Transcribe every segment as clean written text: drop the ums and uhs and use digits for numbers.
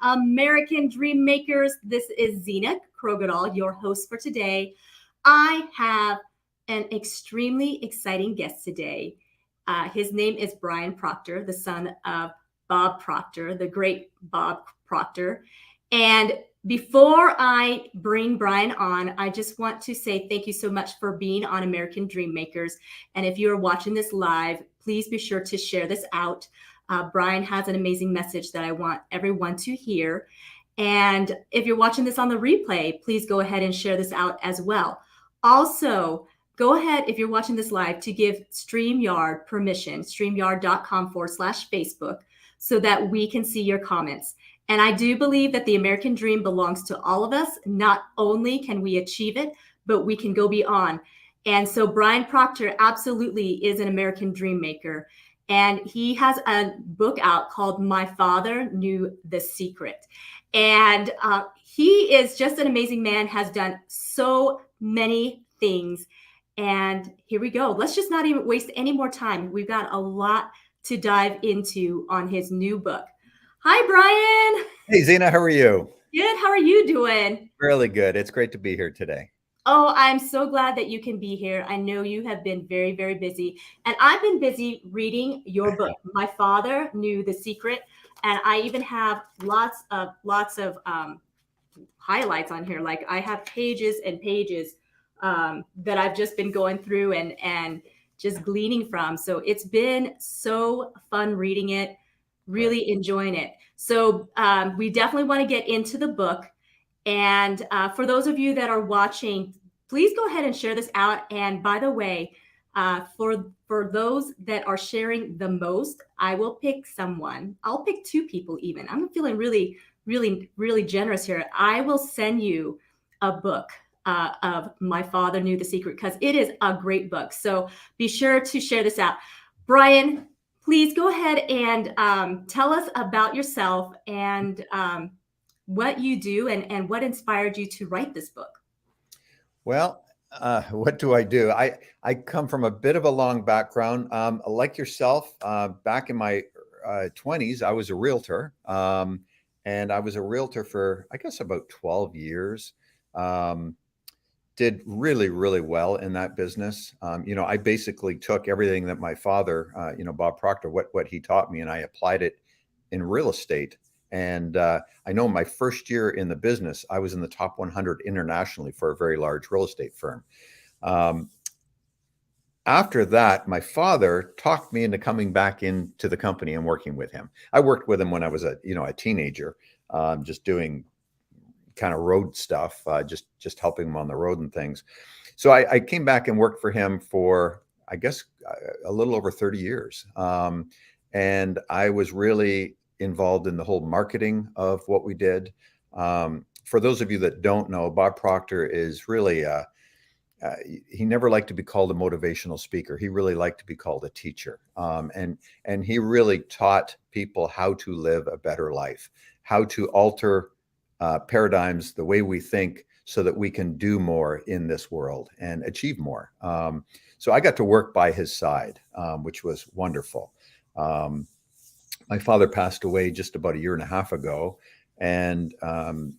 American Dream Makers. This is Zena Krogadal, your host for today. I have an extremely exciting guest today. His name is Brian Proctor, the son of Bob Proctor, the great Bob Proctor. And before I bring Brian on, I just want to say thank you so much for being on American Dream Makers. And if you are watching this live, please be sure to share this out. Brian has an amazing message that I want everyone to hear. And if you're watching this on the replay, please go ahead and share this out as well. Also, go ahead, if you're watching this live, to give StreamYard permission, streamyard.com/Facebook, so that we can see your comments. And I do believe that the American dream belongs to all of us. Not only can we achieve it, but we can go beyond. And so Brian Proctor absolutely is an American dream maker. And he has a book out called My Father Knew the Secret. And he is just an amazing man, has done so many things. And here we go. Let's just not even waste any more time. We've got a lot to dive into on his new book. Hi, Brian. Hey, Zena, how are you? Good. How are you doing? Really good. It's great to be here today. Oh, I'm so glad that you can be here. I know you have been very, very busy. And I've been busy reading your book. My Father Knew the Secret. And I even have lots of highlights on here. Like I have pages and pages that I've just been going through and just gleaning from. So it's been so fun reading it, really enjoying it. So we definitely want to get into the book. And for those of you that are watching, please go ahead and share this out. And by the way, for those that are sharing the most, I will pick someone. I'll pick two people even. I'm feeling really, really, really generous here. I will send you a book of My Father Knew the Secret, because it is a great book. So be sure to share this out. Brian, please go ahead and tell us about yourself and what you do and what inspired you to write this book. Well, what do? I come from a bit of a long background. Like yourself, back in my 20s, I was a realtor. And I was a realtor for, I guess, about 12 years. Did really, really well in that business. I basically took everything that my father, Bob Proctor, what he taught me, and I applied it in real estate. And I know my first year in the business, I was in the top 100 internationally for a very large real estate firm. After that, my father talked me into coming back into the company and working with him. I worked with him when I was a teenager, just doing kind of road stuff, just helping him on the road and things. So I came back and worked for him for, I guess, a little over 30 years. And I was really involved in the whole marketing of what we did. For those of you that don't know, Bob Proctor is really, he never liked to be called a motivational speaker. He really liked to be called a teacher. And he really taught people how to live a better life, how to alter paradigms, the way we think, so that we can do more in this world and achieve more. So I got to work by his side, which was wonderful. My father passed away just about a year and a half ago. And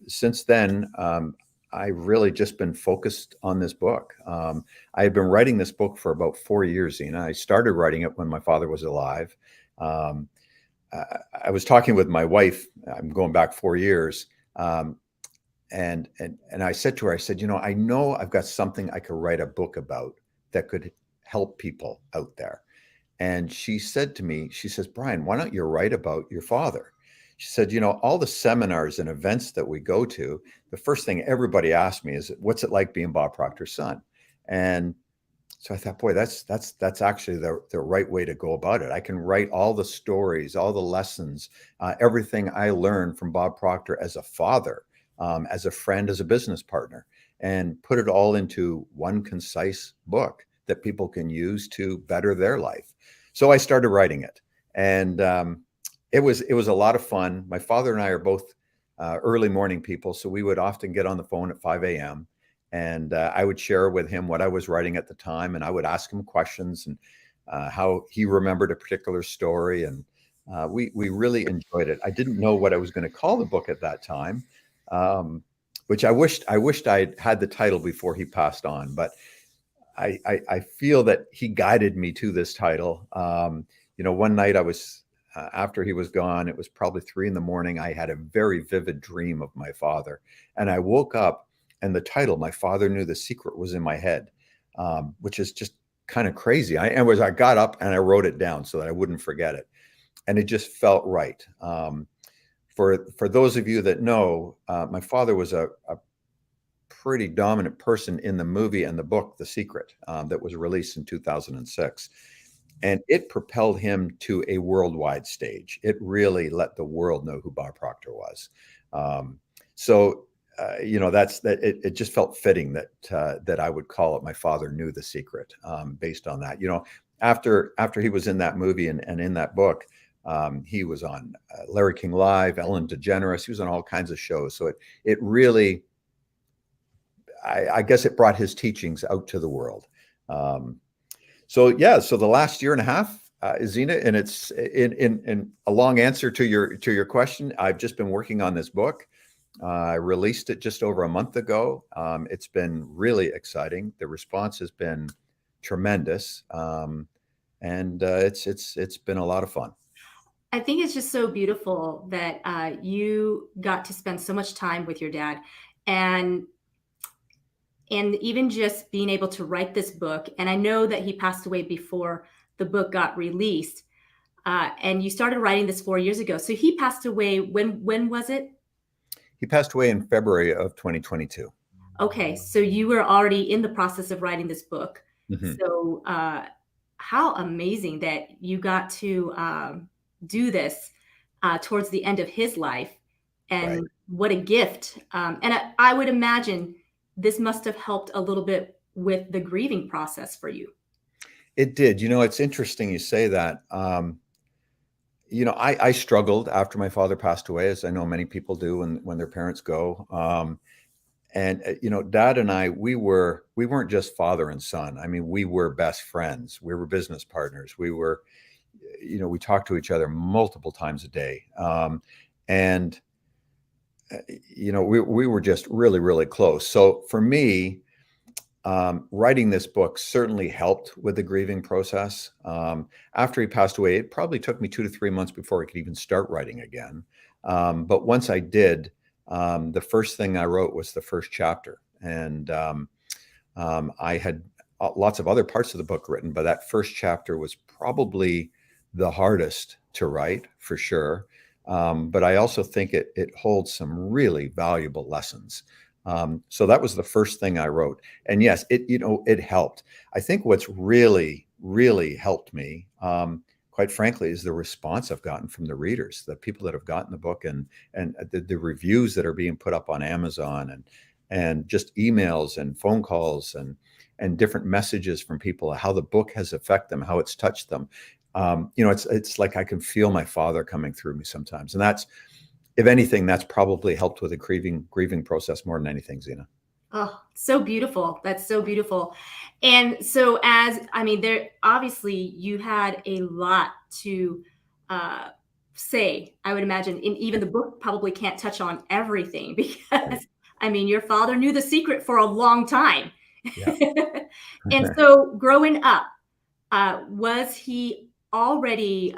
since then, I've really just been focused on this book. I had been writing this book for about 4 years, Zena. I started writing it when my father was alive. I was talking with my wife, I'm going back 4 years. And I said to her, I said, I know I've got something I could write a book about that could help people out there. And she said to me, she says, Brian, why don't you write about your father? She said, all the seminars and events that we go to, the first thing everybody asks me is, what's it like being Bob Proctor's son? And so I thought, boy, that's actually the right way to go about it. I can write all the stories, all the lessons, everything I learned from Bob Proctor as a father, as a friend, as a business partner, and put it all into one concise book that people can use to better their life. So I started writing it, and it was a lot of fun. My father and I are both early morning people, so we would often get on the phone at 5 a.m. and I would share with him what I was writing at the time, and I would ask him questions and how he remembered a particular story. And We really enjoyed it. I didn't know what I was going to call the book at that time, which I wished I'd had the title before he passed on. But I feel that he guided me to this title. One night I was after he was gone. It was probably 3 in the morning. I had a very vivid dream of my father, and I woke up, and the title, "My Father Knew the Secret," was in my head, which is just kind of crazy. I got up and I wrote it down so that I wouldn't forget it, and it just felt right. For those of you that know, my father was a pretty dominant person in the movie and the book, The Secret, that was released in 2006. And it propelled him to a worldwide stage. It really let the world know who Bob Proctor was. That's that. It just felt fitting that I would call it "My Father Knew the Secret," based on that. After he was in that movie and in that book, he was on Larry King Live, Ellen DeGeneres. He was on all kinds of shows. So it really, I guess, it brought his teachings out to the world. So the last year and a half, Zena, and it's in a long answer to your question. I've just been working on this book. I released it just over a month ago. It's been really exciting. The response has been tremendous, and it's been a lot of fun. I think it's just so beautiful that you got to spend so much time with your dad, and even just being able to write this book. And I know that he passed away before the book got released, and you started writing this 4 years ago. So he passed away when was it? He passed away in February of 2022. Okay, so you were already in the process of writing this book. Mm-hmm. So how amazing that you got to do this towards the end of his life, and Right. what a gift. And I would imagine this must have helped a little bit with the grieving process for you. It did. It's interesting you say that. I struggled after my father passed away, as I know many people do when their parents go. Dad and I, we weren't just father and son. I mean, we were best friends. We were business partners. We talked to each other multiple times a day. We were just really, really close. So for me, writing this book certainly helped with the grieving process. After he passed away, it probably took me 2 to 3 months before I could even start writing again. But once I did, the first thing I wrote was the first chapter. And I had lots of other parts of the book written, but that first chapter was probably the hardest to write, for sure. But I also think it holds some really valuable lessons. So that was the first thing I wrote. And yes, it helped. I think what's really, really helped me, quite frankly, is the response I've gotten from the readers, the people that have gotten the book, and the reviews that are being put up on Amazon, and just emails and phone calls and different messages from people, how the book has affected them, how it's touched them. It's like I can feel my father coming through me sometimes. And that's, if anything, that's probably helped with the grieving process more than anything, Zena. Oh, so beautiful. That's so beautiful. And so, there obviously you had a lot to say, I would imagine, and even the book probably can't touch on everything because, your father knew the secret for a long time. Yeah. And so, growing up, was he already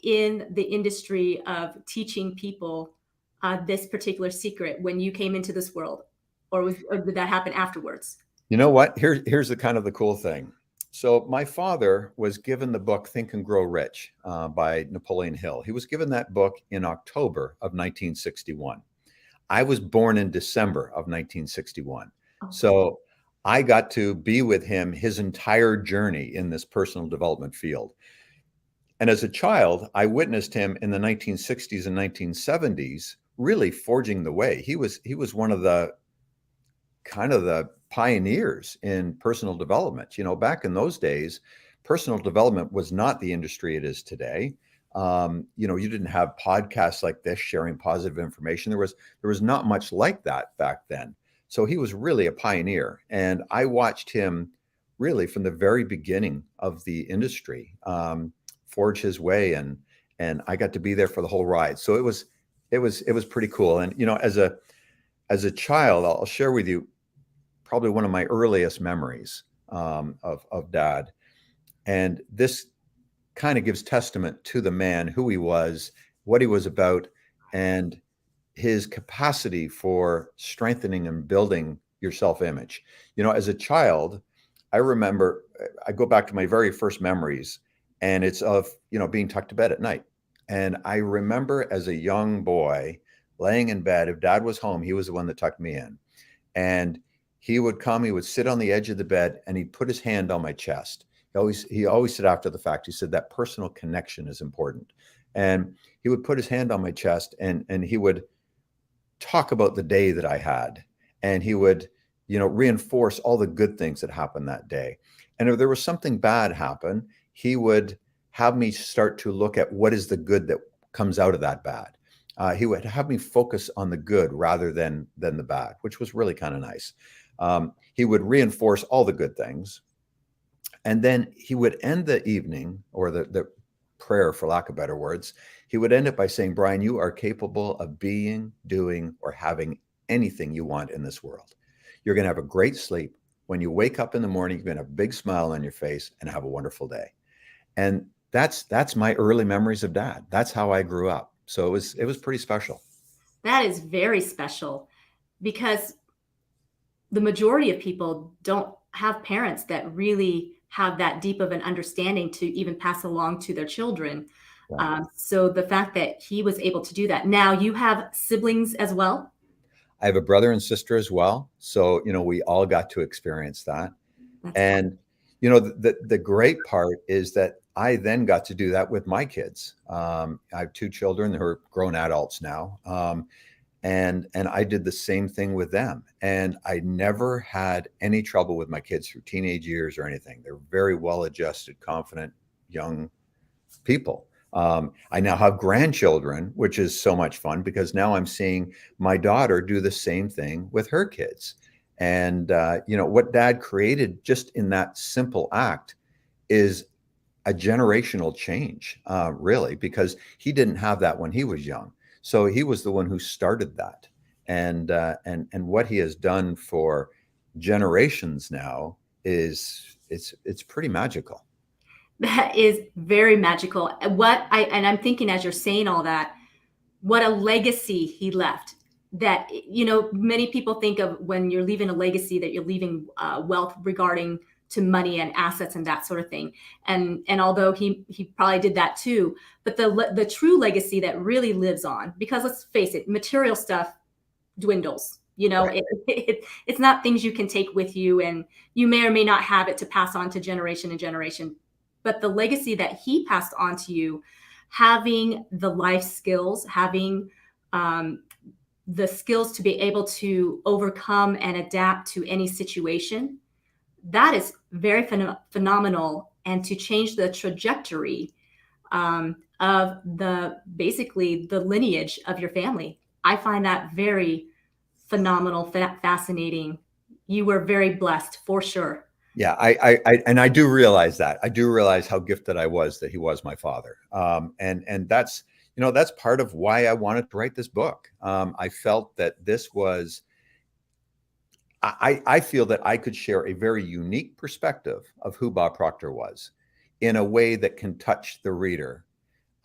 in the industry of teaching people this particular secret when you came into this world? Or did that happen afterwards? You know what? Here's the cool thing. So my father was given the book Think and Grow Rich by Napoleon Hill. He was given that book in October of 1961. I was born in December of 1961. Oh. So I got to be with him his entire journey in this personal development field. And as a child, I witnessed him in the 1960s and 1970s really forging the way. He was one of the kind of the pioneers in personal development. Back in those days, personal development was not the industry it is today. You didn't have podcasts like this sharing positive information. There was not much like that back then. So he was really a pioneer. And I watched him really from the very beginning of the industry forge his way and and I got to be there for the whole ride. So it was pretty cool. And as a child, I'll share with you probably one of my earliest memories of Dad, and this kind of gives testament to the man, who he was, what he was about, and his capacity for strengthening and building your self-image. As a child, I remember, I go back to my very first memories, and it's of, being tucked to bed at night. And I remember as a young boy laying in bed, if Dad was home, he was the one that tucked me in. And he would come, he would sit on the edge of the bed, and he'd put his hand on my chest. He always said, after the fact, he said that personal connection is important. And he would put his hand on my chest, and he would talk about the day that I had. And he would, reinforce all the good things that happened that day. And if there was something bad happen, he would have me start to look at what is the good that comes out of that bad. He would have me focus on the good rather than the bad, which was really kind of nice. He would reinforce all the good things. And then he would end the evening, or the prayer, for lack of better words, he would end it by saying, "Brian, you are capable of being, doing, or having anything you want in this world. You're going to have a great sleep. When you wake up in the morning, you're going to have a big smile on your face and have a wonderful day." And that's my early memories of Dad. That's how I grew up. So it was pretty special. That is very special, because the majority of people don't have parents that really have that deep of an understanding to even pass along to their children. Right. So the fact that he was able to do that. Now, you have siblings as well? I have a brother and sister as well. So, we all got to experience that. That's fun. And, the great part is that I then got to do that with my kids. I have two children who are grown adults now. And I did the same thing with them. And I never had any trouble with my kids through teenage years or anything. They're very well-adjusted, confident, young people. I now have grandchildren, which is so much fun, because now I'm seeing my daughter do the same thing with her kids. And, what Dad created just in that simple act is a generational change, really, because he didn't have that when he was young. So he was the one who started that, and what he has done for generations now it's pretty magical. That is very magical. And I'm thinking, as you're saying all that, what a legacy he left. That, many people think of, when you're leaving a legacy, that you're leaving wealth regarding to money and assets and that sort of thing. And although he probably did that too, but the true legacy that really lives on, because let's face it, material stuff dwindles. Right. It's not things you can take with you, and you may or may not have it to pass on to generation and generation. But the legacy that he passed on to you, having the life skills, having the skills to be able to overcome and adapt to any situation, that is very phenomenal. And to change the trajectory of basically the lineage of your family, I find that very phenomenal, fascinating. You were very blessed, for sure. Yeah, I do realize that. I do realize how gifted I was, that he was my father. And that's part of why I wanted to write this book. I felt that this was, I feel that I could share a very unique perspective of who Bob Proctor was, in a way that can touch the reader.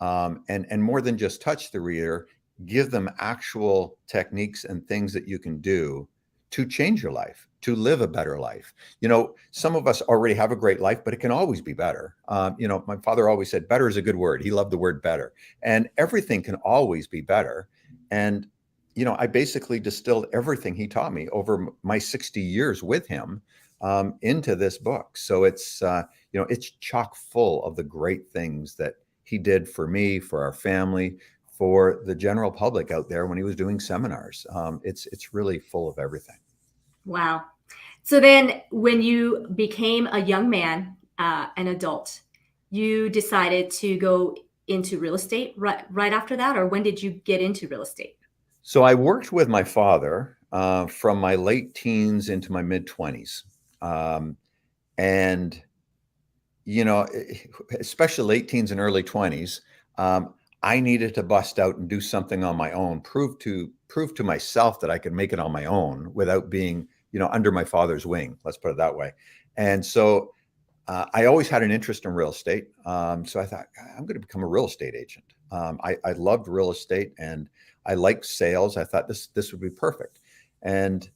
And more than just touch the reader, give them actual techniques and things that you can do to change your life, to live a better life. Some of us already have a great life, but it can always be better. My father always said, better is a good word. He loved the word better, and everything can always be better. And, I basically distilled everything he taught me over my 60 years with him into this book. So it's chock full of the great things that he did for me, for our family, for the general public out there when he was doing seminars. It's really full of everything. Wow. So then, when you became a young man, an adult, you decided to go into real estate right after that, or when did you get into real estate? So I worked with my father from my late teens into my mid 20s. And, especially late teens and early 20s, I needed to bust out and do something on my own, prove to myself that I could make it on my own without being, under my father's wing. Let's put it that way. And so I always had an interest in real estate. So I thought I'm going to become a real estate agent. I loved real estate and I liked sales. I thought this would be perfect. And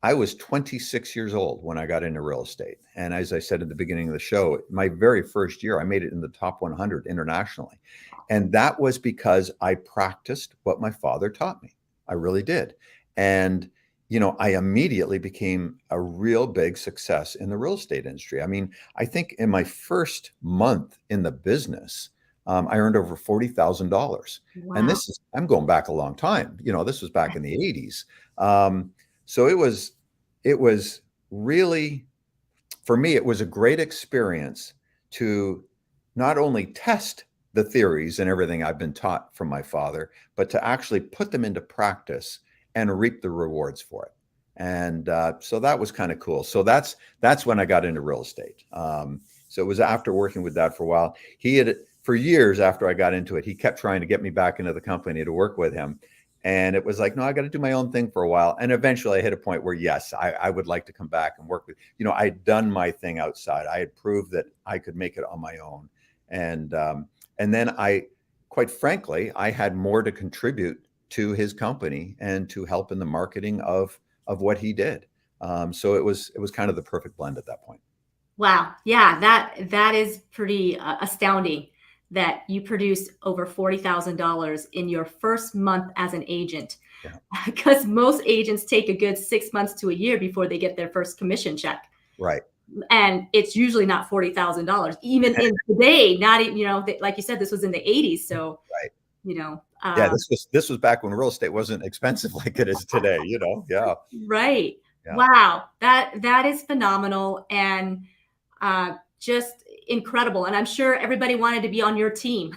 I was 26 years old when I got into real estate. And as I said at the beginning of the show, my very first year, I made it in the top 100 internationally. And that was because I practiced what my father taught me. I really did. And, I immediately became a real big success in the real estate industry. I mean, I think in my first month in the business, I earned over $40,000. And Wow. I'm going back a long time. This was back in the 80s. So it was really, for me, it was a great experience to not only test the theories and everything I've been taught from my father, but to actually put them into practice and reap the rewards for it. And so that was kind of cool. So that's when I got into real estate. So it was after working with Dad for a while. He had, for years after I got into it, he kept trying to get me back into the company to work with him. And it was like, no, I got to do my own thing for a while. And eventually I hit a point where, yes, I would like to come back and work with, I'd done my thing outside. I had proved that I could make it on my own. And then quite frankly, I had more to contribute to his company and to help in the marketing of what he did. So it was kind of the perfect blend at that point. Wow. Yeah, that is pretty astounding that you produced over $40,000 in your first month as an agent. Yeah. Because most agents take a good 6 months to a year before they get their first commission check. Right. And it's usually not $40,000, even in today, not even, like you said, this was in the 80s. So, Right. Yeah, this was back when real estate wasn't expensive like it is today, Yeah. right. Yeah. Wow. That is phenomenal and just incredible. And I'm sure everybody wanted to be on your team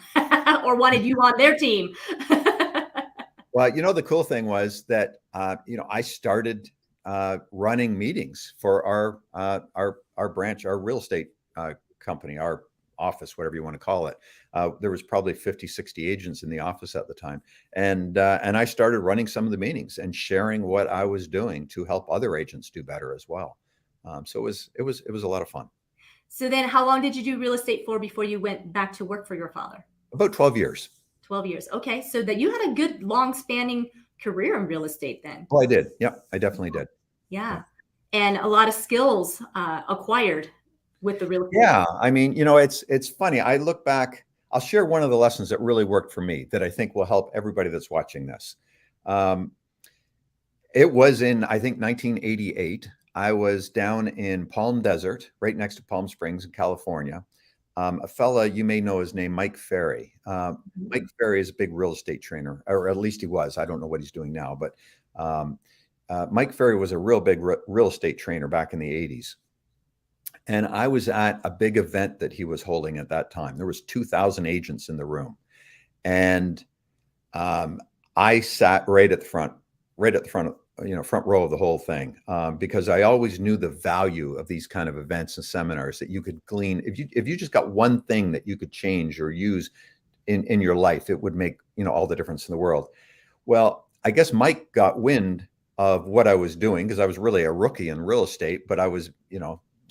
or wanted you on their team. Well, the cool thing was that, I started running meetings for our branch, our real estate company, our office, whatever you want to call it. There was probably 50, 60 agents in the office at the time. And I started running some of the meetings and sharing what I was doing to help other agents do better as well. So it was a lot of fun. So then how long did you do real estate for before you went back to work for your father? About 12 years. 12 years. Okay. So that you had a good long spanning career in real estate then. Oh, I did. Yep. I definitely did. Yeah. And a lot of skills acquired with the real estate. Yeah. I mean, it's funny. I look back, I'll share one of the lessons that really worked for me that I think will help everybody that's watching this. It was in, I think, 1988. I was down in Palm Desert, right next to Palm Springs in California. A fella, you may know his name, Mike Ferry. Mike Ferry is a big real estate trainer, or at least he was. I don't know what he's doing now, but Mike Ferry was a real big real estate trainer back in the 80s. And I was at a big event that he was holding at that time. There was 2,000 agents in the room. And I sat right at the front, front row of the whole thing, because I always knew the value of these kind of events and seminars that you could glean. If you just got one thing that you could change or use in your life, it would make, all the difference in the world. Well, I guess Mike got wind of what I was doing because I was really a rookie in real estate, but I was,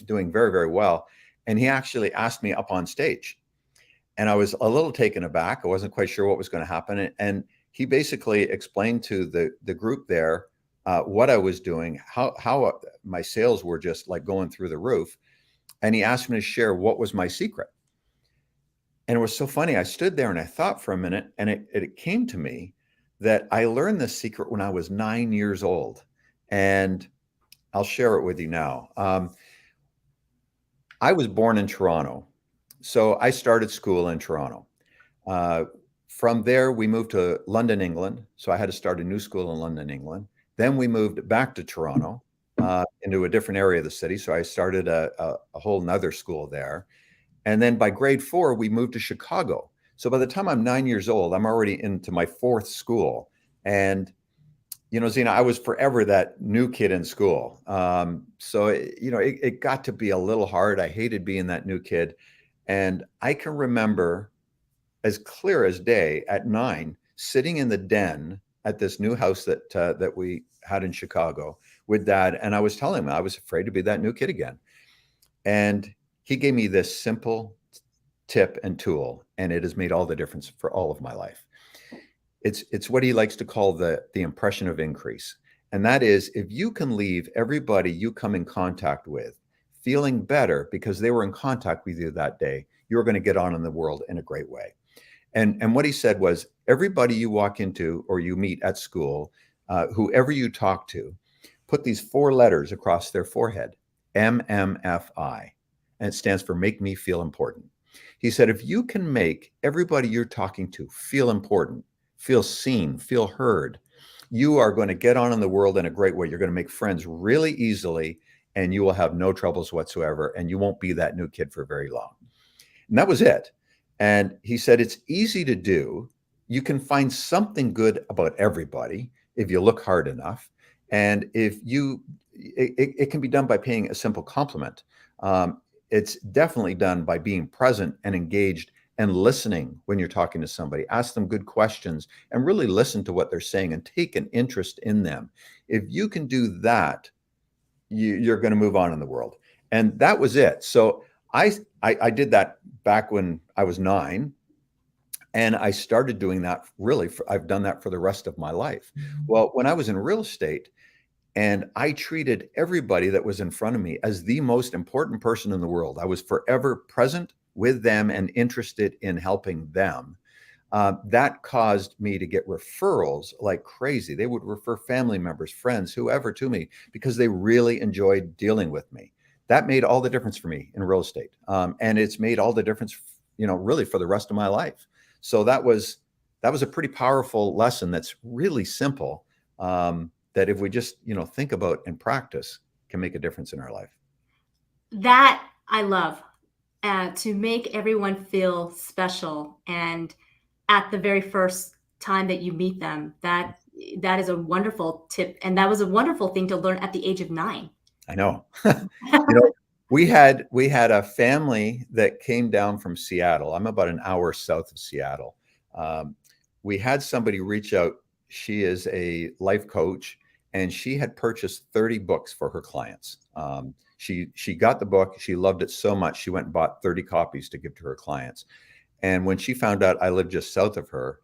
doing very, very well. And he actually asked me up on stage. And I was a little taken aback. I wasn't quite sure what was going to happen. And he basically explained to the group there what I was doing, how my sales were just like going through the roof. And he asked me to share what was my secret. And it was so funny. I stood there and I thought for a minute, and it came to me that I learned this secret when I was 9 years old. And I'll share it with you now. I was born in Toronto. So I started school in Toronto. From there, we moved to London, England. So I had to start a new school in London, England. Then we moved back to Toronto, into a different area of the city. So I started a whole nother school there. And then by grade 4, we moved to Chicago. So by the time I'm 9 years old, I'm already into my 4th school. And, Zena, I was forever that new kid in school. So, it got to be a little hard. I hated being that new kid. And I can remember as clear as day at 9, sitting in the den at this new house that we had in Chicago with Dad, and I was telling him I was afraid to be that new kid again. And he gave me this simple tip and tool, and it has made all the difference for all of my life. It's what he likes to call the impression of increase. And that is, if you can leave everybody you come in contact with feeling better because they were in contact with you that day, you're going to get on in the world in a great way. And what he said was, everybody you walk into or you meet at school, whoever you talk to, put these 4 letters across their forehead, MMFI, and it stands for make me feel important. He said, if you can make everybody you're talking to feel important, feel seen, feel heard, you are going to get on in the world in a great way. You're going to make friends really easily, and you will have no troubles whatsoever, and you won't be that new kid for very long. And that was it. And he said, it's easy to do. You can find something good about everybody if you look hard enough. And if you, it can be done by paying a simple compliment. It's definitely done by being present and engaged and listening when you're talking to somebody. Ask them good questions and really listen to what they're saying and take an interest in them. If you can do that, you're going to move on in the world. And that was it. So I did that back when I was 9. And I started doing that really, I've done that for the rest of my life. Well, when I was in real estate, and I treated everybody that was in front of me as the most important person in the world. I was forever present with them and interested in helping them. That caused me to get referrals like crazy. They would refer family members, friends, whoever to me because they really enjoyed dealing with me. That made all the difference for me in real estate. And it's made all the difference, really for the rest of my life. So that was a pretty powerful lesson that's really simple. That if we just, think about and practice, can make a difference in our life. That I love, to make everyone feel special. And at the very first time that you meet them, that is a wonderful tip. And that was a wonderful thing to learn at the age of 9. I know. We had a family that came down from Seattle. I'm about an hour south of Seattle. We had somebody reach out. She is a life coach, and she had purchased 30 books for her clients. She got the book. She loved it so much. She went and bought 30 copies to give to her clients. And when she found out I lived just south of her,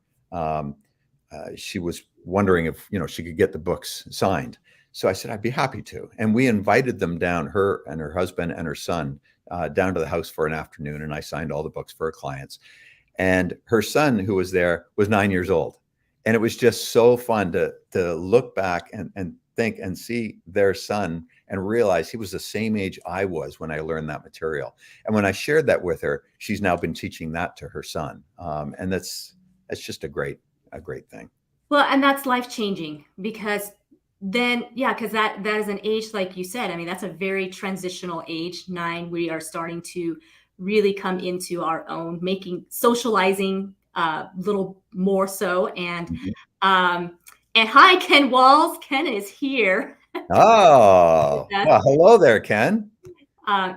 she was wondering if, she could get the books signed. So I said, I'd be happy to. And we invited them down, her and her husband and her son, down to the house for an afternoon. And I signed all the books for her clients. And her son, who was there, was 9 years old. And it was just so fun to look back and think and see their son and realize he was the same age I was when I learned that material. And when I shared that with her, she's now been teaching that to her son. And that's just a great thing. Well, and that's life-changing because then, because that is an age, like you said, I mean, that's a very transitional age. 9, we are starting to really come into our own, socializing a little more so. And and hi, Ken Walls. Ken is here. Oh, well, hello there, Ken.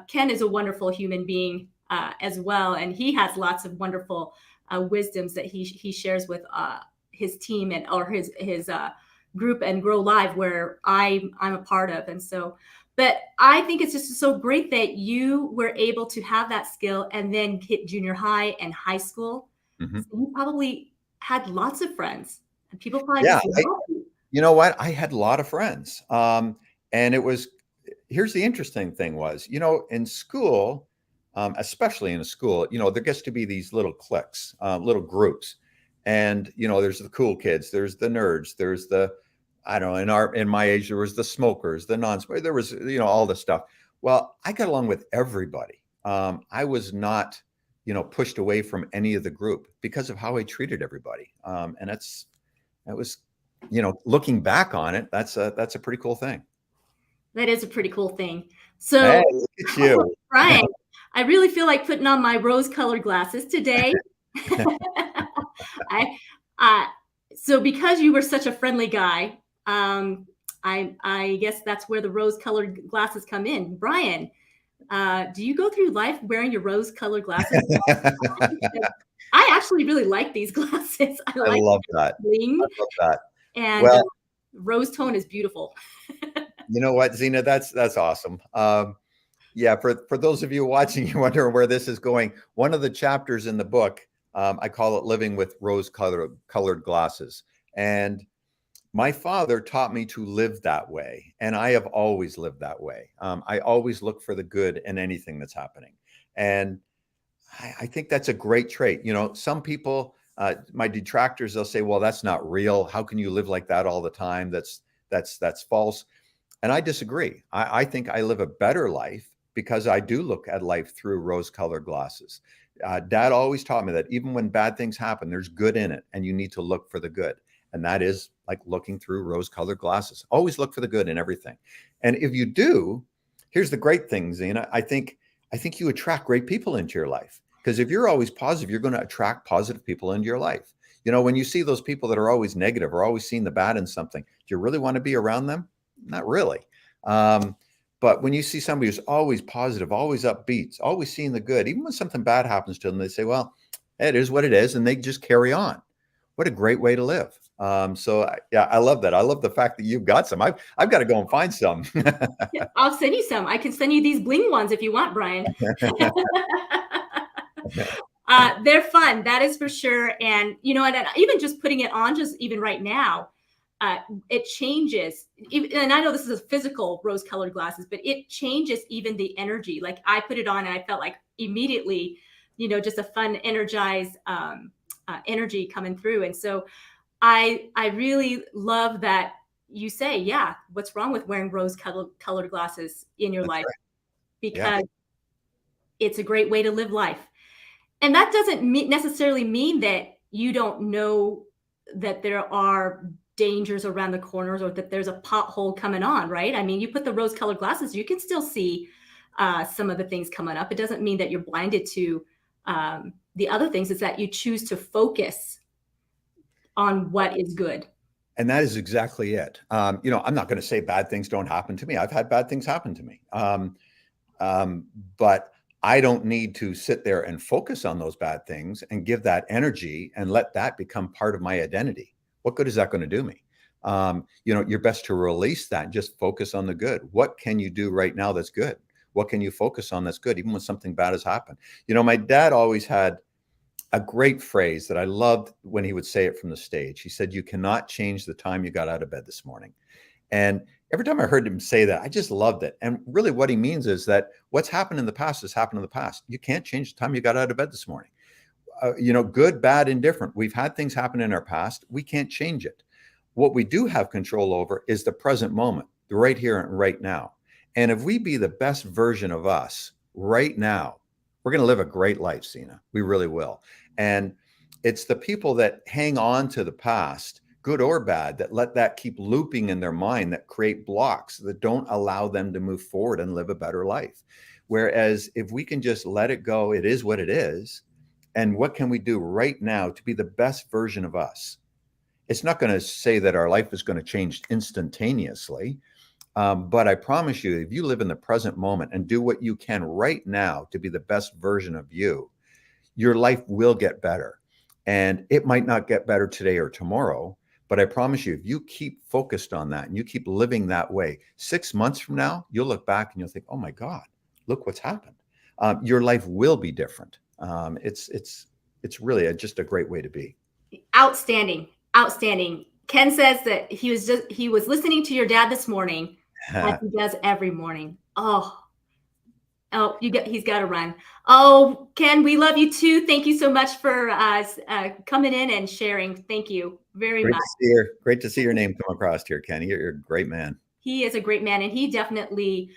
Ken is a wonderful human being as well, and he has lots of wonderful wisdoms that he shares with his team or his group and Grow Live, where I'm a part of. And so, but I think it's just so great that you were able to have that skill and then hit junior high and high school. Mm-hmm. So you probably had lots of friends, and people probably you know what? I had a lot of friends. And here's the interesting thing was, in school, especially in a school, there gets to be these little cliques, little groups. And, there's the cool kids, there's the nerds, there's the, I don't know, in my age, there was the smokers, the non-smokers, there was, all the stuff. Well, I got along with everybody. I was not, pushed away from any of the group because of how I treated everybody. And that was, looking back on it, that's a pretty cool thing. That is a pretty cool thing. So, hey, look at you. Brian, I really feel like putting on my rose-colored glasses today. So because you were such a friendly guy, I guess that's where the rose-colored glasses come in. Brian, Do you go through life wearing your rose-colored glasses? I actually really like these glasses. I I like love the that. I bling, love that. and Well, rose tone is beautiful. you know what, Zena, that's awesome. Yeah, for those of you watching, you wonder where this is going. One of the chapters in the book, I call it "Living with Rose-Colored Glasses," and my father taught me to live that way, and I have always lived that way. I always look for the good in anything that's happening, and I think that's a great trait. You know, some people, my detractors, they'll say, "Well, that's not real. How can you live like that all the time? That's false." And I disagree. I think I live a better life because I do look at life through rose-colored glasses. Dad always taught me that even when bad things happen, there's good in it, and you need to look for the good. And that is like looking through rose-colored glasses. Always look for the good in everything. And if you do, here's the great thing, Zena. I think you attract great people into your life. Because if you're always positive, you're going to attract positive people into your life. You know, when you see those people that are always negative or always seeing the bad in something, do you really want to be around them? Not really. Um, but when you see somebody who's always positive, always upbeat, always seeing the good, even when something bad happens to them, they say, well, it is what it is. And they just carry on. What a great way to live. Yeah, I love that. I love the fact that you've got some. I've got to go and find some. Yeah, I'll send you some. I can send you these bling ones if you want, Brian. They're fun, that is for sure. And you know, and even just putting it on, just even right now, it changes. And I know this is a physical rose-colored glasses, but it changes even the energy. Like I put it on, and I felt like immediately, you know, just a fun, energized energy coming through. And so, I really love that you say, yeah, what's wrong with wearing rose-colored glasses in your That's life? right. Yeah. Because it's a great way to live life. And that doesn't necessarily mean that you don't know that there are dangers around the corners or that there's a pothole coming on, right? I mean, you put the rose-colored glasses, you can still see some of the things coming up. It doesn't mean that you're blinded to the other things. It's that you choose to focus on what is good. And that is exactly it. You know, I'm not going to say bad things don't happen to me. I've had bad things happen to me. But I don't need to sit there and focus on those bad things and give that energy and let that become part of my identity. What good is that going to do me? You know, you're best to release that and just focus on the good. What can you do right now that's good? What can you focus on that's good, even when something bad has happened? You know, my dad always had a great phrase that I loved when he would say it from the stage. He said, "You cannot change the time you got out of bed this morning." And every time I heard him say that, I just loved it. And really what he means is that what's happened in the past has happened in the past. You can't change the time you got out of bed this morning. You know, good, bad, indifferent. We've had things happen in our past. We can't change it. What we do have control over is the present moment, the right here and right now. And if we be the best version of us right now, we're going to live a great life, Sina. We really will. And it's the people that hang on to the past, good or bad, that let that keep looping in their mind, that create blocks that don't allow them to move forward and live a better life. Whereas if we can just let it go, it is what it is. And what can we do right now to be the best version of us? It's not going to say that our life is going to change instantaneously. But I promise you, if you live in the present moment and do what you can right now to be the best version of you, your life will get better. And it might not get better today or tomorrow, but I promise you, if you keep focused on that and you keep living that way, 6 months from now, you'll look back and you'll think, oh my God, look what's happened. Your life will be different. It's really just a great way to be. Outstanding. Outstanding. Ken says that he was listening to your dad this morning, as he does every morning. Oh, he's got to run. Oh, Ken, we love you too. Thank you so much for coming in and sharing. Thank you very Great much. to see your great to see your name come across here, Kenny. You're a great man. He is a great man, and he definitely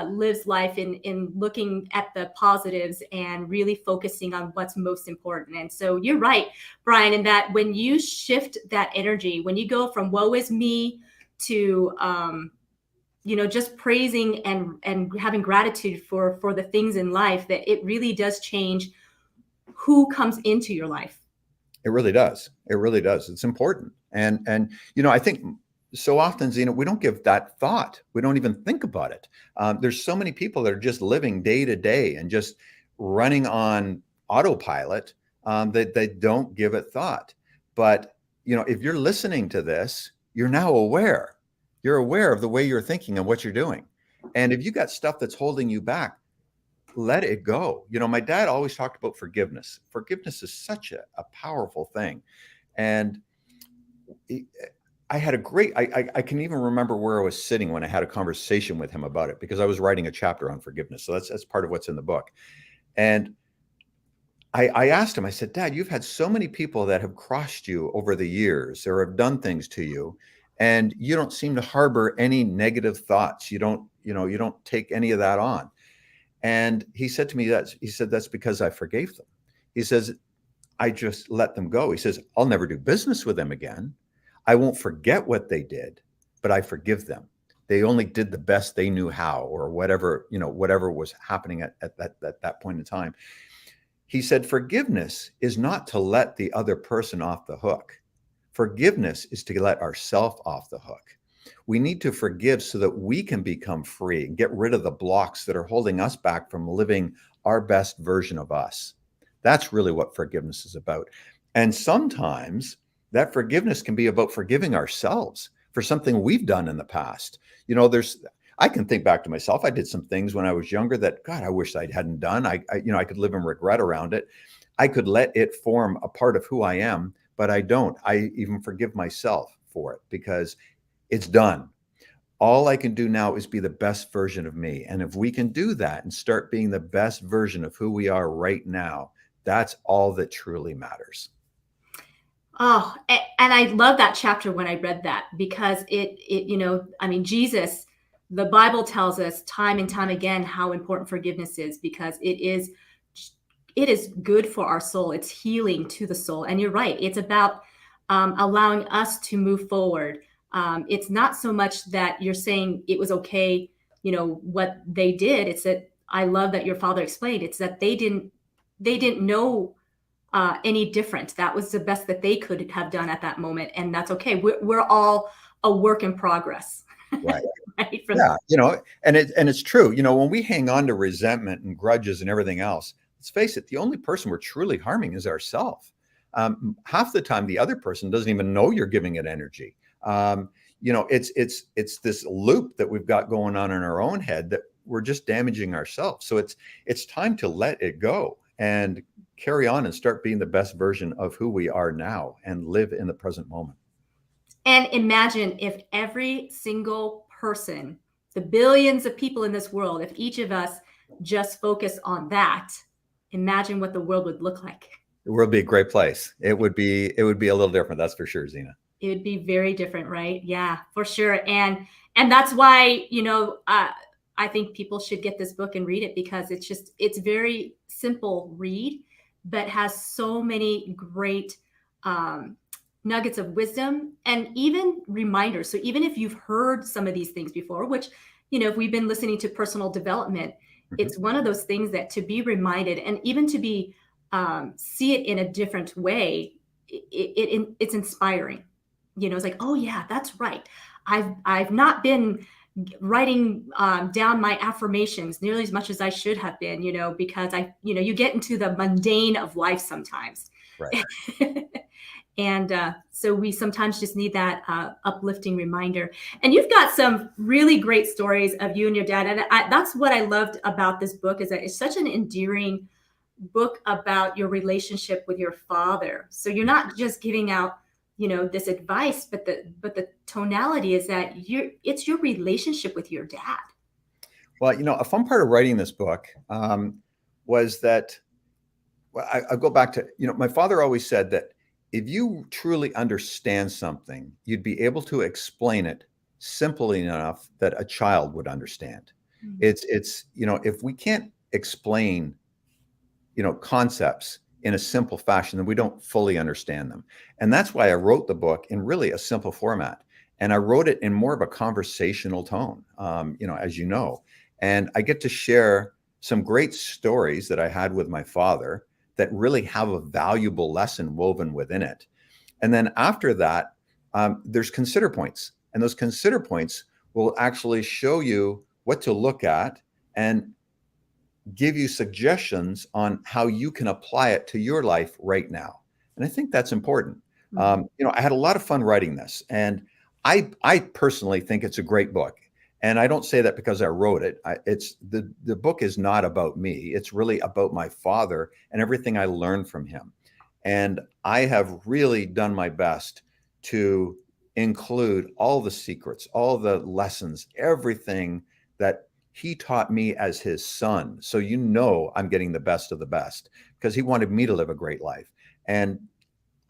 lives life in looking at the positives and really focusing on what's most important. And so you're right, Brian, in that when you shift that energy, when you go from woe is me to just praising and having gratitude for the things in life, that it really does change who comes into your life. It really does. It really does. It's important. And I think so often, Zena, we don't give that thought. We don't even think about it. There's so many people that are just living day to day and just running on autopilot, that they don't give it thought. But, if you're listening to this, you're now aware. You're aware of the way you're thinking and what you're doing. And if you got stuff that's holding you back, let it go. My dad always talked about forgiveness. Forgiveness is such a powerful thing. And I had a great, I can even remember where I was sitting when I had a conversation with him about it, because I was writing a chapter on forgiveness. So that's part of what's in the book. And I asked him, I said, Dad, you've had so many people that have crossed you over the years or have done things to you, and you don't seem to harbor any negative thoughts. You don't take any of that on. And he said to me, that's because I forgave them. He says, I just let them go. He says, I'll never do business with them again. I won't forget what they did, but I forgive them. They only did the best they knew how, or whatever was happening at that point in time. He said, forgiveness is not to let the other person off the hook. Forgiveness is to let ourselves off the hook. We need to forgive so that we can become free and get rid of the blocks that are holding us back from living our best version of us. That's really what forgiveness is about. And sometimes that forgiveness can be about forgiving ourselves for something we've done in the past. I can think back to myself. I did some things when I was younger that, God, I wish I hadn't done. I could live in regret around it. I could let it form a part of who I am, but I don't. I even forgive myself for it because it's done. All I can do now is be the best version of me. And if we can do that and start being the best version of who we are right now, that's all that truly matters. Oh, and I love that chapter when I read that, because Jesus, the Bible tells us time and time again how important forgiveness is, because it is good for our soul. It's healing to the soul. And you're right. It's about allowing us to move forward. It's not so much that you're saying it was okay, what they did. It's that, I love that your father explained, it's that they didn't know any different. That was the best that they could have done at that moment. And that's okay. We're all a work in progress. Right. Right? And it's true. When we hang on to resentment and grudges and everything else, let's face it, the only person we're truly harming is ourselves. Half the time, the other person doesn't even know you're giving it energy. It's this loop that we've got going on in our own head that we're just damaging ourselves. So it's time to let it go and carry on and start being the best version of who we are now and live in the present moment. And imagine if every single person, the billions of people in this world, if each of us just focus on that, imagine what the world would look like. The world would be a great place. It would be a little different. That's for sure, Zena. It would be very different, right? Yeah, for sure. And that's why, I think people should get this book and read it, because it's very simple read, but has so many great nuggets of wisdom and even reminders. So even if you've heard some of these things before, which, if we've been listening to personal development, it's one of those things that to be reminded and even to be see it in a different way, it's inspiring. It's like, oh yeah, that's right. I've not been writing down my affirmations nearly as much as I should have been, because you get into the mundane of life sometimes. Right. And so we sometimes just need that uplifting reminder. And you've got some really great stories of you and your dad. And that's what I loved about this book, is that it's such an endearing book about your relationship with your father. So you're not just giving out, this advice, but the tonality is that it's your relationship with your dad. Well, a fun part of writing this book was that, I go back to, my father always said that if you truly understand something, you'd be able to explain it simply enough that a child would understand. Mm-hmm. It's if we can't explain, concepts in a simple fashion, then we don't fully understand them. And that's why I wrote the book in really a simple format. And I wrote it in more of a conversational tone, as you know. And I get to share some great stories that I had with my father that really have a valuable lesson woven within it. And then after that, there's consider points. And those consider points will actually show you what to look at and give you suggestions on how you can apply it to your life right now. And I think that's important. Mhm. I had a lot of fun writing this, and I personally think it's a great book. And I don't say that because I wrote it. It's the book is not about me. It's really about my father and everything I learned from him. And I have really done my best to include all the secrets, all the lessons, everything that he taught me as his son. So I'm getting the best of the best because he wanted me to live a great life. And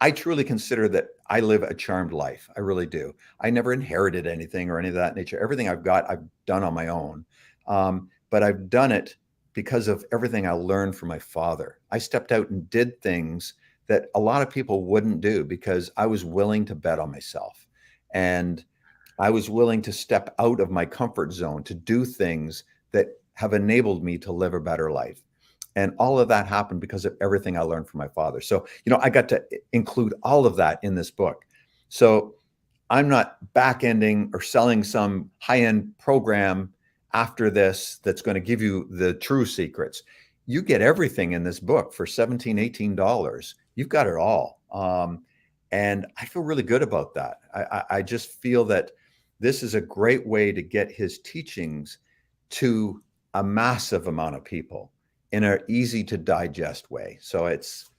I truly consider that I live a charmed life. I really do. I never inherited anything or any of that nature. Everything I've got, I've done on my own. But I've done it because of everything I learned from my father. I stepped out and did things that a lot of people wouldn't do because I was willing to bet on myself. And I was willing to step out of my comfort zone to do things that have enabled me to live a better life. And all of that happened because of everything I learned from my father. So, I got to include all of that in this book. So I'm not back ending or selling some high end program after this that's going to give you the true secrets. You get everything in this book for $17, $18. You've got it all. And I feel really good about that. I just feel that this is a great way to get his teachings to a massive amount of people in an easy to digest way. So it's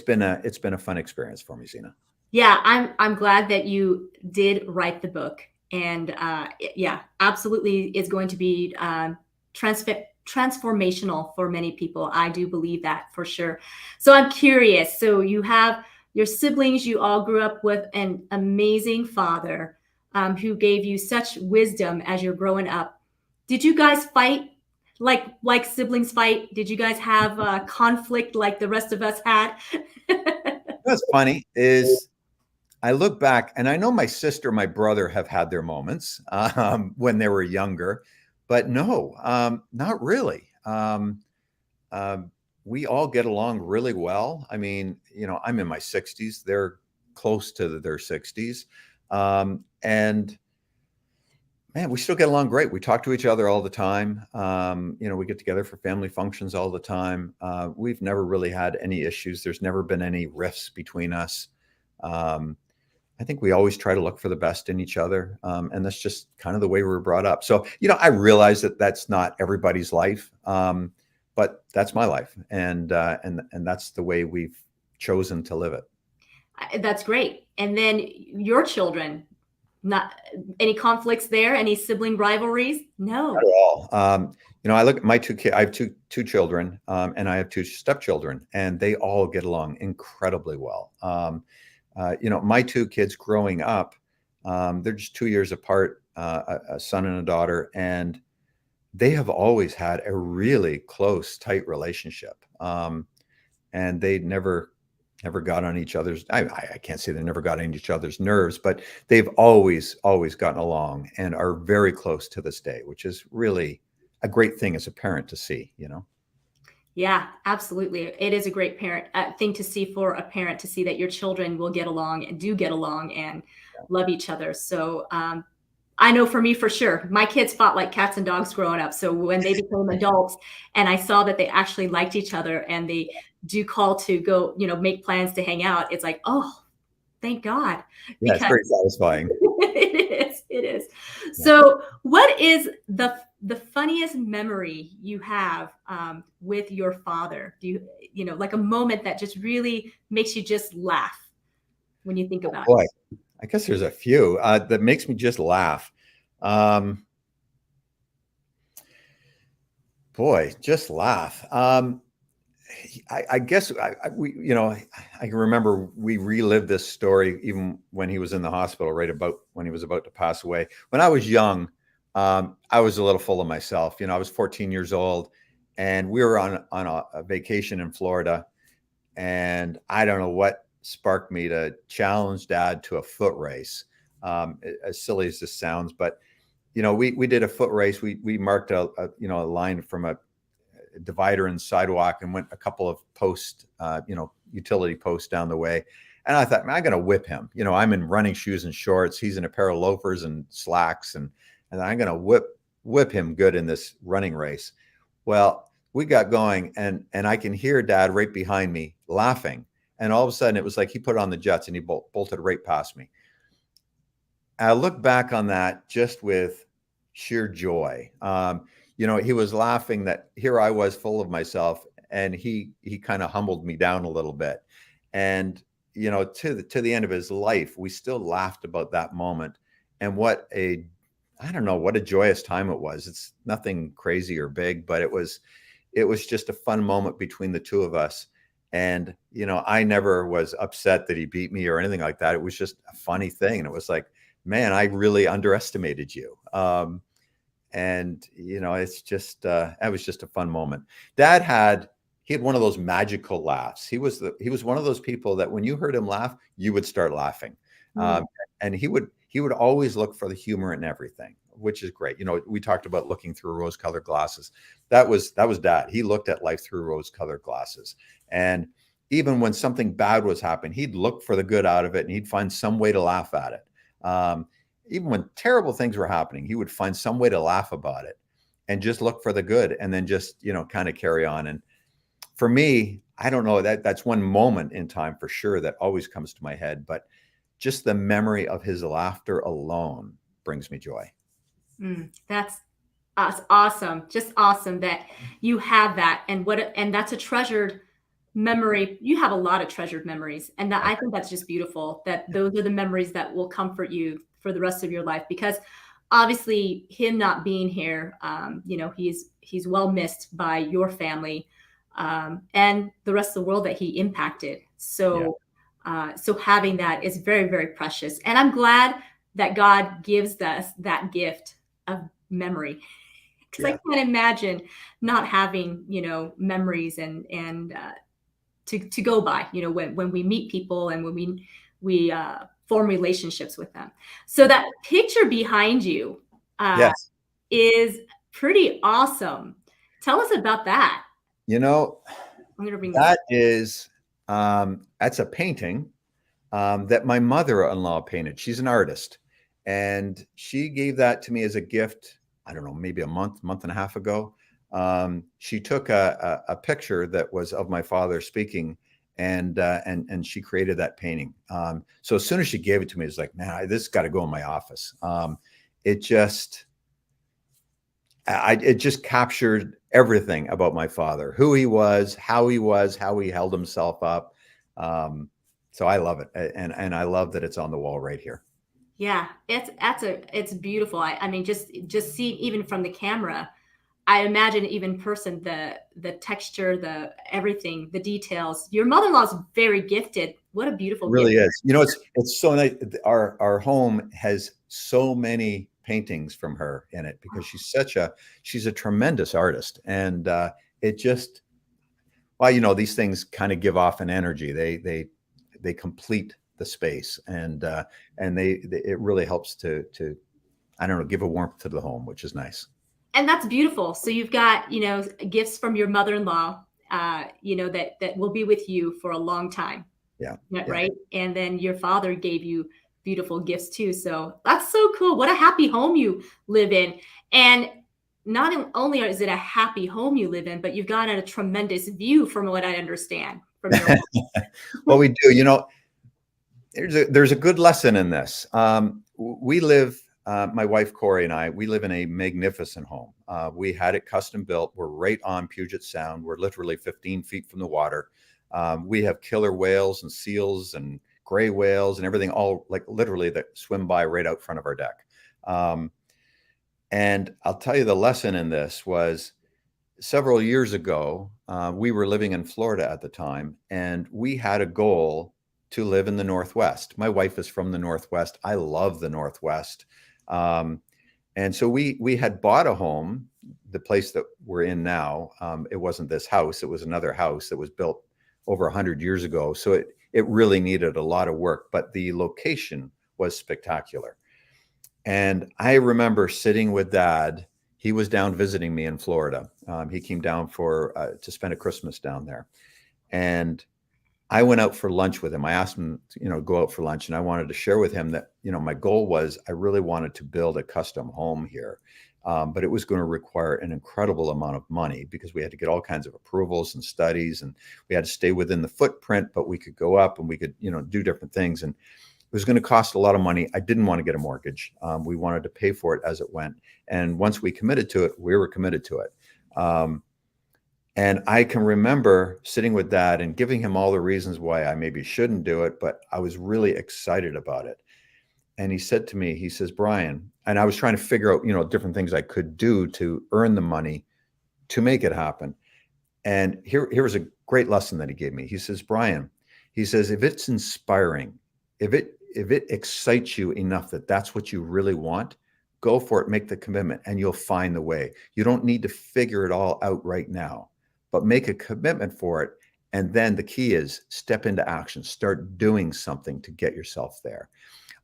been a fun experience for me, Zena. Yeah, I'm glad that you did write the book, and yeah, absolutely is going to be transformational for many people. I do believe that for sure. So I'm curious. So you have your siblings. You all grew up with an amazing father who gave you such wisdom as you're growing up. Did you guys fight like siblings fight? Did you guys have conflict like the rest of us had? What's funny is I look back and I know my sister, my brother have had their moments when they were younger, but no, not really. Um, we all get along really well. I mean, I'm in my 60s. They're close to their 60s. And man, we still get along great. We talk to each other all the time. We get together for family functions all the time. We've never really had any issues. There's never been any rifts between us. I think we always try to look for the best in each other. And that's just kind of the way we were brought up. So, I realize that that's not everybody's life, but that's my life. And that's the way we've chosen to live it. That's great. And then your children, not any conflicts there? Any sibling rivalries? Not No. at all. I look at my two kids. I have two children, and I have two stepchildren, and they all get along incredibly well. My two kids growing up, they're just 2 years apart, a son and a daughter, and they have always had a really close, tight relationship. And they never got on each other's. I can't say they never got on each other's nerves, but they've always gotten along and are very close to this day, which is really a great thing as a parent to see. Yeah, absolutely. It is a great parent thing to see for a parent to see that your children will get along and do get along and love each other. So I know for me for sure, my kids fought like cats and dogs growing up. So when they became adults and I saw that they actually liked each other and they do call to go, make plans to hang out, it's like, oh, thank God. Yeah, it's Because very satisfying. it is. Yeah. So what is the funniest memory you have with your father? Do you like a moment that just really makes you just laugh when you think about it? Boy, I guess there's a few that makes me just laugh. Boy, just laugh. I guess I can remember we relived this story even when he was in the hospital, right about when he was about to pass away. When I was young, I was a little full of myself. I was 14 years old, and we were on a vacation in Florida, and I don't know what sparked me to challenge Dad to a foot race. As silly as this sounds, but we did a foot race. We marked a line from a divider and sidewalk and went a couple of utility posts down the way. And I thought, man, I'm going to whip him. You know, I'm in running shoes and shorts. He's in a pair of loafers and slacks. And I'm going to whip him good in this running race. Well, we got going and I can hear Dad right behind me laughing. And all of a sudden it was like he put on the jets and he bolted right past me. I look back on that just with sheer joy. You know, he was laughing that here I was full of myself, and he kind of humbled me down a little bit. And you know, to the end of his life, we still laughed about that moment. And what a, I don't know, what a joyous time it was. It's nothing crazy or big, but it was just a fun moment between the two of us. And you know, I never was upset that he beat me or anything like that. It was just a funny thing, and it was like, man, I really underestimated you. And you know, it's just that was just a fun moment. He had one of those magical laughs. He was one of those people that when you heard him laugh, you would start laughing. Mm. And he would always look for the humor in everything, which is great. You know, we talked about looking through rose-colored glasses. That was Dad. He looked at life through rose-colored glasses. And even when something bad was happening, he'd look for the good out of it and he'd find some way to laugh at it. Even when terrible things were happening, he would find some way to laugh about it and just look for the good and then just, you know, kind of carry on. And for me, I don't know, that's one moment in time for sure that always comes to my head, but just the memory of his laughter alone brings me joy. That's awesome. Just awesome that you have that. And that's a treasured memory. You have a lot of treasured memories. And that, I think that's just beautiful that those are the memories that will comfort you for the rest of your life, because obviously him not being here, you know, he's well missed by your family, and the rest of the world that he impacted. Yeah. So having that is very, very precious. And I'm glad that God gives us that gift of memory, because Yeah. I can't imagine not having, you know, memories and to go by, you know, when we meet people and when we form relationships with them. So that picture behind you uh, Yes. is pretty awesome. Tell us about that. You know, I'm gonna bring this up. that is, that's a painting that my mother-in-law painted. She's an artist, and she gave that to me as a gift. I don't know, maybe a month and a half ago. She took a picture that was of my father speaking, and she created that painting. So as soon as she gave it to me, it's like, man, this got to go in my office. It just, it just captured everything about my father, who he was, how he held himself up. So I love it, and I love that it's on the wall right here. Yeah, it's beautiful. I mean, just see even from the camera. I imagine even in person the texture, the everything, the details. Your mother-in-law is very gifted. What a beautiful gift. Really is. You know, it's so nice. Our home has so many paintings from her in it because she's a tremendous artist, and it just, well, you know, these things kind of give off an energy. They complete the space, and it really helps to I don't know, give a warmth to the home, which is nice. And that's beautiful. So you've got, you know, gifts from your mother-in-law, you know, that will be with you for a long time. Yeah, yeah, Right? And then your father gave you beautiful gifts too. So that's so cool. What a happy home you live in. And not only is it a happy home you live in, but you've got a tremendous view from what I understand from your well, we do. You know, there's a good lesson in this. We live, my wife Cory and I, we live in a magnificent home. We had it custom built. We're right on Puget Sound. We're literally 15 feet from the water. We have killer whales and seals and gray whales and everything, all like literally that swim by right out front of our deck. And I'll tell you, the lesson in this was several years ago. We were living in Florida at the time, and we had a goal to live in the Northwest. My wife is from the Northwest. I love the Northwest. And so we had bought a home, the place that we're in now. It wasn't this house. It was another house that was built over 100 years ago. So it really needed a lot of work, but the location was spectacular. And I remember sitting with Dad. He was down visiting me in Florida. He came down to spend a Christmas down there. And I went out for lunch with him. I asked him, to go out for lunch, and I wanted to share with him that, my goal was I really wanted to build a custom home here. But it was going to require an incredible amount of money because we had to get all kinds of approvals and studies, and we had to stay within the footprint, but we could go up and we could, do different things. And it was going to cost a lot of money. I didn't want to get a mortgage. We wanted to pay for it as it went. And once we committed to it, we were committed to it. And I can remember sitting with Dad and giving him all the reasons why I maybe shouldn't do it, but I was really excited about it. And he said to me, he says, Brian, and I was trying to figure out, different things I could do to earn the money to make it happen. And here was a great lesson that he gave me. He says, Brian, he says, if it's inspiring, if it excites you enough that that's what you really want, go for it, make the commitment, and you'll find the way. You don't need to figure it all out right now, but make a commitment for it. And then the key is step into action, start doing something to get yourself there.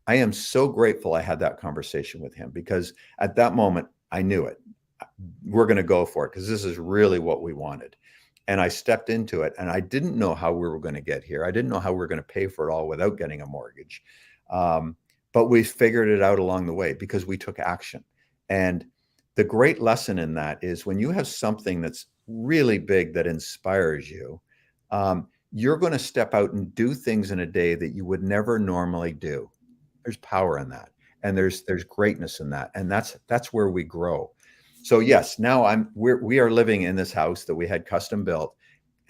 I am so grateful I had that conversation with him, because at that moment I knew it. We're going to go for it because this is really what we wanted. And I stepped into it, and I didn't know how we were going to get here. I didn't know how we were going to pay for it all without getting a mortgage. But we figured it out along the way because we took action. And the great lesson in that is when you have something that's really big that inspires you, you're going to step out and do things in a day that you would never normally do. There's power in that, and there's greatness in that, and that's where we grow. So yes, now we are living in this house that we had custom built,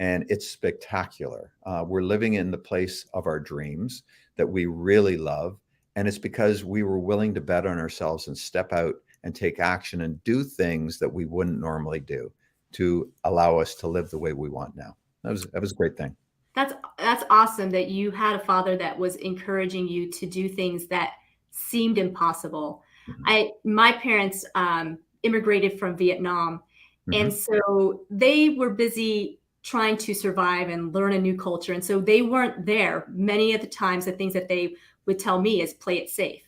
and it's spectacular. We're living in the place of our dreams that we really love, and it's because we were willing to bet on ourselves and step out and take action and do things that we wouldn't normally do to allow us to live the way we want now. That was a great thing. That's awesome that you had a father that was encouraging you to do things that seemed impossible. My parents immigrated from Vietnam, and so they were busy trying to survive and learn a new culture, and so they weren't there. Many of the times, the things that they would tell me is play it safe.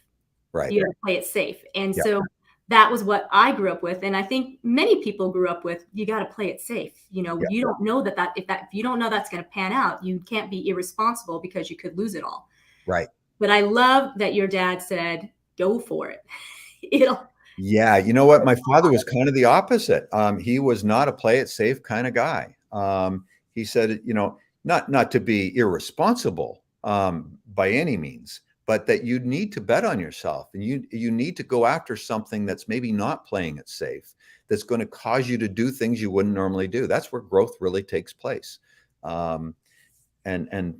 Right. You got to play it safe, and Yeah. so that was what I grew up with, and I think many people grew up with, you got to play it safe. Yeah. You don't know if you don't know that's going to pan out, you can't be irresponsible because you could lose it all. Right. But I love that your dad said, "Go for it." Yeah, you know what? My father was kind of the opposite. He was not a play it safe kind of guy. He said, not to be irresponsible by any means, but that you need to bet on yourself, and you need to go after something that's maybe not playing it safe, that's going to cause you to do things you wouldn't normally do. That's where growth really takes place. And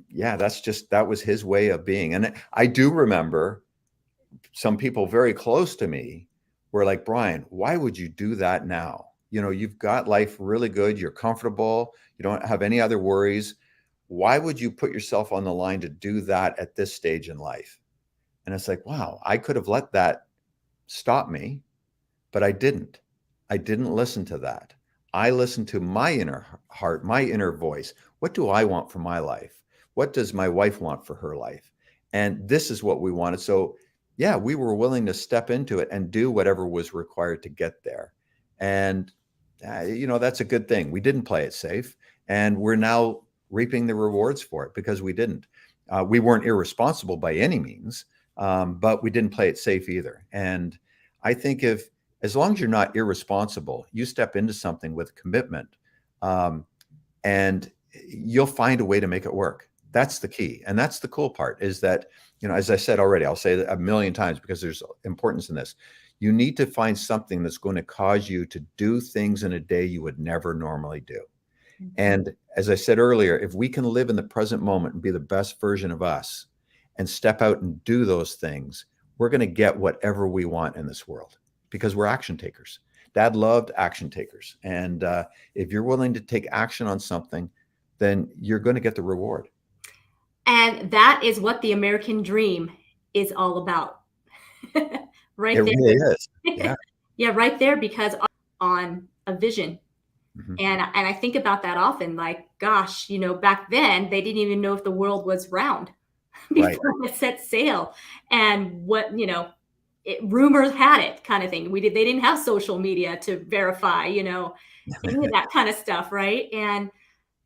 yeah, that was his way of being. And I do remember some people very close to me were like, Brian, why would you do that now? You've got life really good. You're comfortable. You don't have any other worries. Why would you put yourself on the line to do that at this stage in life? And it's like, wow, I could have let that stop me, but I didn't. I didn't listen to that. I listened to my inner heart, my inner voice. What do I want for my life? What does my wife want for her life? And this is what we wanted. So yeah, we were willing to step into it and do whatever was required to get there. And, that's a good thing. We didn't play it safe, and we're now reaping the rewards for it because we didn't. We weren't irresponsible by any means, but we didn't play it safe either. And I think as long as you're not irresponsible, you step into something with commitment, and you'll find a way to make it work. That's the key. And that's the cool part, is that, as I said already, I'll say that a million times because there's importance in this. You need to find something that's going to cause you to do things in a day you would never normally do. And as I said earlier, if we can live in the present moment and be the best version of us and step out and do those things, we're going to get whatever we want in this world because we're action takers. Dad loved action takers. And if you're willing to take action on something, then you're going to get the reward. And that is what the American dream is all about. Right It there. really is. Yeah. Yeah, right there, because on a vision. Mhm. And I think about that often, like, gosh, back then they didn't even know if the world was round Right. before it set sail. And what, rumors had it kind of thing. They didn't have social media to verify, any of that kind of stuff. Right. And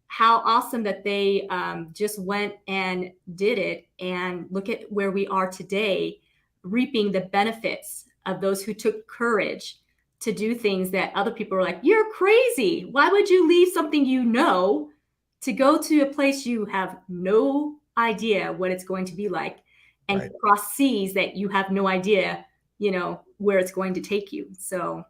how awesome that they just went and did it. And look at where we are today, reaping the benefits of those who took courage to do things that other people are like, you're crazy. Why would you leave something you know to go to a place you have no idea what it's going to be like, and Right. cross seas that you have no idea, where it's going to take you? So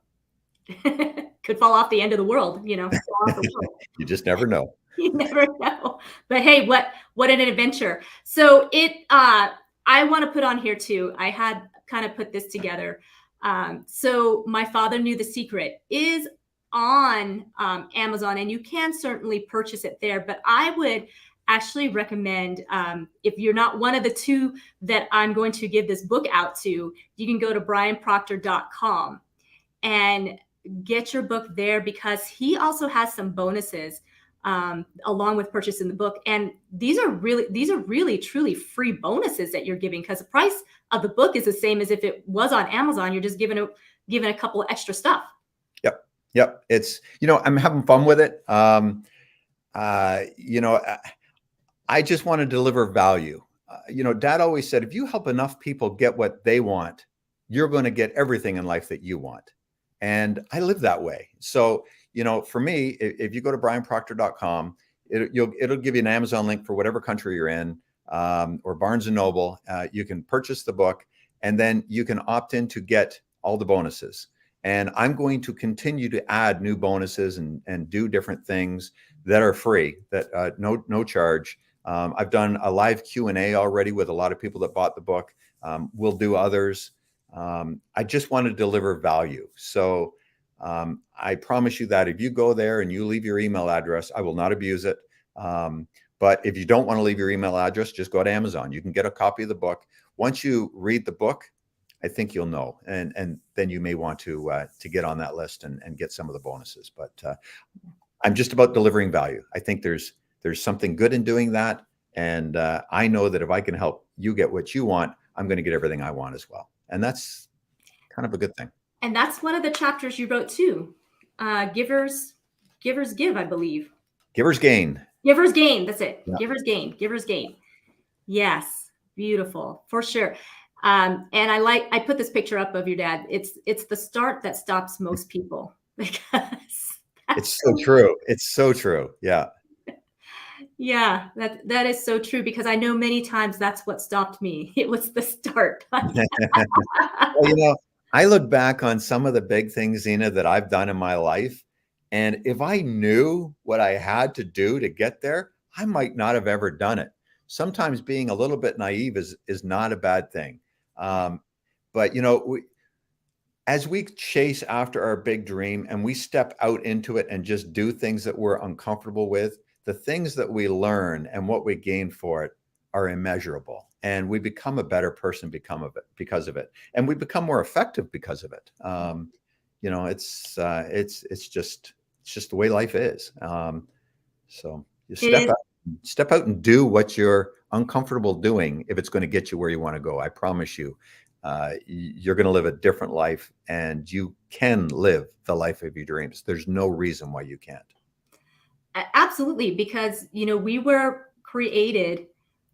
could fall off the end of the world, fall off the world. You just never know. You never know. But hey, what an adventure. So I want to put on here too. I had kind of put this together. So My Father Knew the Secret is on Amazon, and you can certainly purchase it there. But I would actually recommend, if you're not one of the two that I'm going to give this book out to, you can go to brianproctor.com and get your book there, because he also has some bonuses along with purchasing the book. And these are really truly free bonuses that you're giving, because the price of the book is the same as if it was on Amazon. You're just giving a couple of extra stuff. Yep. Yep. It's, I'm having fun with it. I just want to deliver value. Dad always said, if you help enough people get what they want, you're going to get everything in life that you want. And I live that way. So, for me, if you go to brianproctor.com, it'll give you an Amazon link for whatever country you're in, or Barnes and Noble. You can purchase the book, and then you can opt in to get all the bonuses. And I'm going to continue to add new bonuses and do different things that are free, that no charge. I've done a live Q&A already with a lot of people that bought the book. We'll do others. I just want to deliver value. So I promise you that if you go there and you leave your email address, I will not abuse it. But if you don't want to leave your email address, just go to Amazon. You can get a copy of the book. Once you read the book, I think you'll know. And then you may want to get on that list and get some of the bonuses. But I'm just about delivering value. I think there's something good in doing that. And I know that if I can help you get what you want, I'm going to get everything I want as well. And that's kind of a good thing. And that's one of the chapters you wrote too. Givers give, I believe. Givers gain. Givers gain. That's it. Yeah. Givers gain. Givers gain. Yes. Beautiful. For sure. And I put this picture up of your dad. It's the start that stops most people, because it's so true. It's so true. Yeah. Yeah, that is so true, because I know many times that's what stopped me. It was the start. Well, I look back on some of the big things, Zena, that I've done in my life. And if I knew what I had to do to get there, I might not have ever done it. Sometimes being a little bit naive is not a bad thing. But, as we chase after our big dream and we step out into it and just do things that we're uncomfortable with, the things that we learn and what we gain for it are immeasurable. And we become a better person because of it. And we become more effective because of it. It's just the way life is. So you step out and do what you're uncomfortable doing if it's going to get you where you want to go. I promise you, you're going to live a different life, and you can live the life of your dreams. There's no reason why you can't. Absolutely, because we were created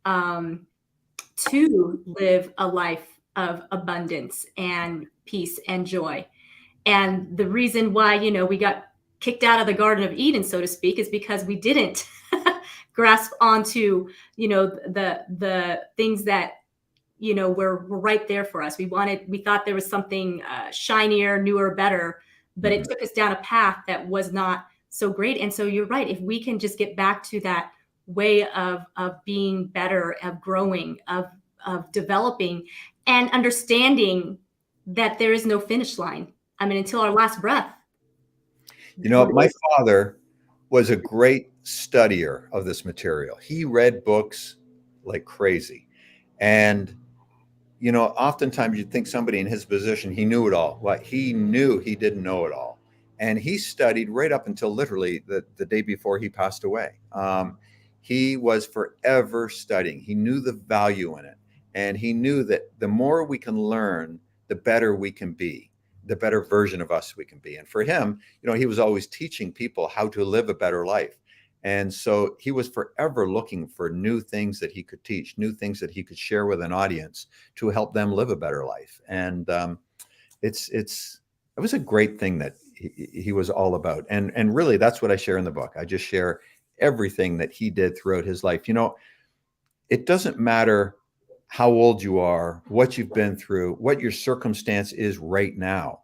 to live a life of abundance and peace and joy. And the reason why we got kicked out of the Garden of Eden, so to speak, is because we didn't grasp onto the things that were right there for us. We thought there was something shinier, newer, better, but it took us down a path that was not so great. And so you're right. If we can just get back to that way of being better, of growing, of developing, and understanding that there is no finish line. I mean, until our last breath. My father was a great studier of this material. He read books like crazy. And oftentimes you'd think somebody in his position, he knew it all. Well, he knew he didn't know it all. And he studied right up until literally the day before he passed away. He was forever studying. He knew the value in it. And he knew that the more we can learn, the better we can be, the better version of us we can be. And for him, he was always teaching people how to live a better life. And so he was forever looking for new things that he could teach, new things that he could share with an audience to help them live a better life. And it was a great thing that he was all about. And really, that's what I share in the book. I just share everything that he did throughout his life. It doesn't matter how old you are, what you've been through, what your circumstance is right now.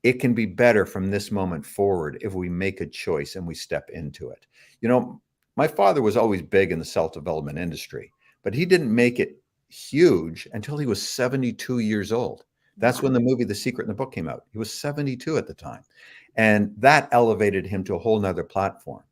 It can be better from this moment forward if we make a choice and we step into it. My father was always big in the self-development industry, but he didn't make it huge until he was 72 years old. That's when the movie The Secret in the Book came out. He was 72 at the time. And that elevated him to a whole nother platform.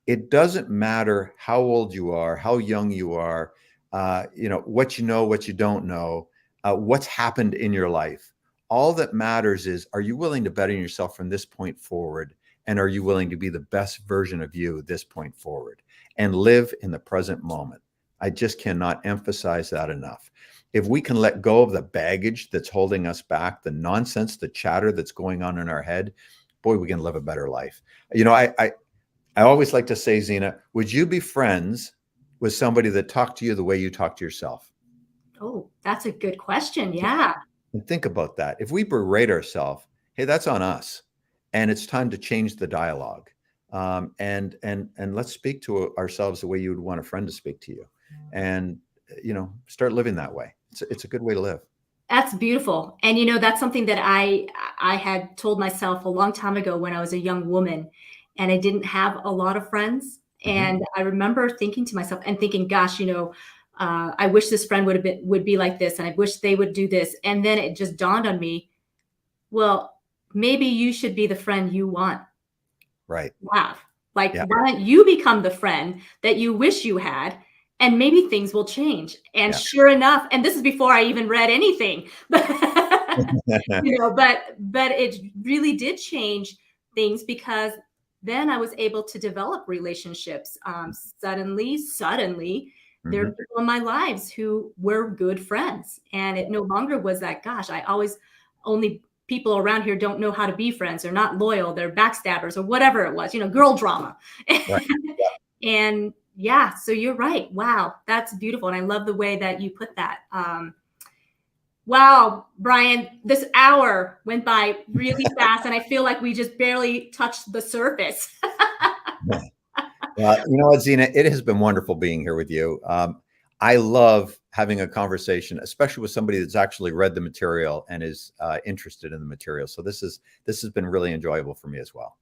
It doesn't matter how old you are, how young you are, what you know, what you don't know, what's happened in your life. All that matters is, are you willing to better yourself from this point forward? And are you willing to be the best version of you this point forward and live in the present moment? I just cannot emphasize that enough. If we can let go of the baggage that's holding us back, the nonsense, the chatter that's going on in our head, boy, we can live a better life. I always like to say, Zena, would you be friends with somebody that talked to you the way you talk to yourself? Oh, that's a good question. Yeah. And think about that. If we berate ourselves, hey, that's on us. And it's time to change the dialogue. And let's speak to ourselves the way you would want a friend to speak to you. And, start living that way. It's a good way to live. That's beautiful. And that's something that I had told myself a long time ago when I was a young woman and I didn't have a lot of friends. And I remember thinking to myself and thinking, gosh, I wish this friend would be like this, and I wish they would do this. And then it just dawned on me, well, maybe you should be the friend you want. Right. Wow. Like, why don't you become the friend that you wish you had? And maybe things will change. And sure enough, and this is before I even read anything, but but it really did change things, because then I was able to develop relationships. Suddenly, there are people in my lives who were good friends, and it no longer was that, gosh, only people around here don't know how to be friends. They're not loyal. They're backstabbers or whatever it was, girl drama. Right. And so you're right. Wow, that's beautiful. And I love the way that you put that. Wow, Brian, this hour went by really fast, and I feel like we just barely touched the surface. You know what, Zena, it has been wonderful being here with you. I love having a conversation, especially with somebody that's actually read the material and is interested in the material. So this has been really enjoyable for me as well.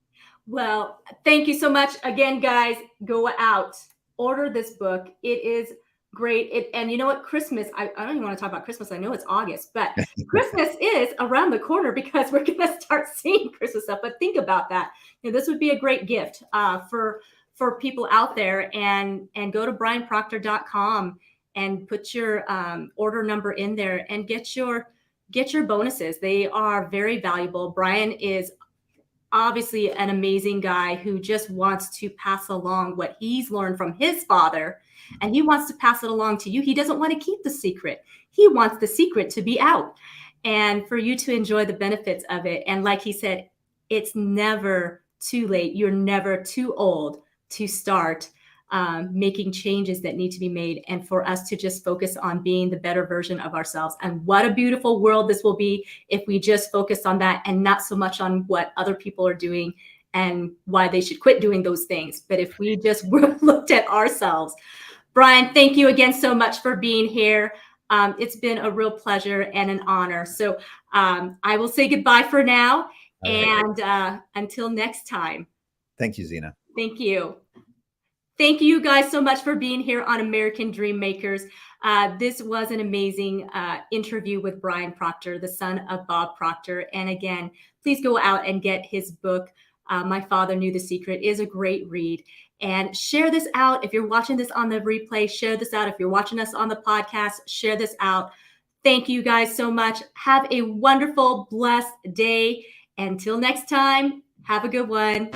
Well, thank you so much again, guys. Go out, order this book. It is great. And you know what? Christmas, I don't even want to talk about Christmas. I know it's August, but Christmas is around the corner, because we're going to start seeing Christmas stuff. But think about that. This would be a great gift for people out there. And go to BrianProctor.com and put your order number in there and get your bonuses. They are very valuable. Brian is obviously an amazing guy who just wants to pass along what he's learned from his father, and he wants to pass it along to you. He doesn't want to keep the secret. He wants the secret to be out and for you to enjoy the benefits of it. And like he said, it's never too late. You're never too old to start making changes that need to be made, and for us to just focus on being the better version of ourselves. And what a beautiful world this will be if we just focus on that and not so much on what other people are doing and why they should quit doing those things. But if we just looked at ourselves. Brian, thank you again so much for being here. It's been a real pleasure and an honor. So I will say goodbye for now. All right. And until next time. Thank you, Zena. Thank you. Thank you guys so much for being here on American Dream Makers. This was an amazing interview with Brian Proctor, the son of Bob Proctor. And again, please go out and get his book. My Father Knew the Secret is a great read. And share this out. If you're watching this on the replay, share this out. If you're watching us on the podcast, share this out. Thank you guys so much. Have a wonderful, blessed day. Until next time, have a good one.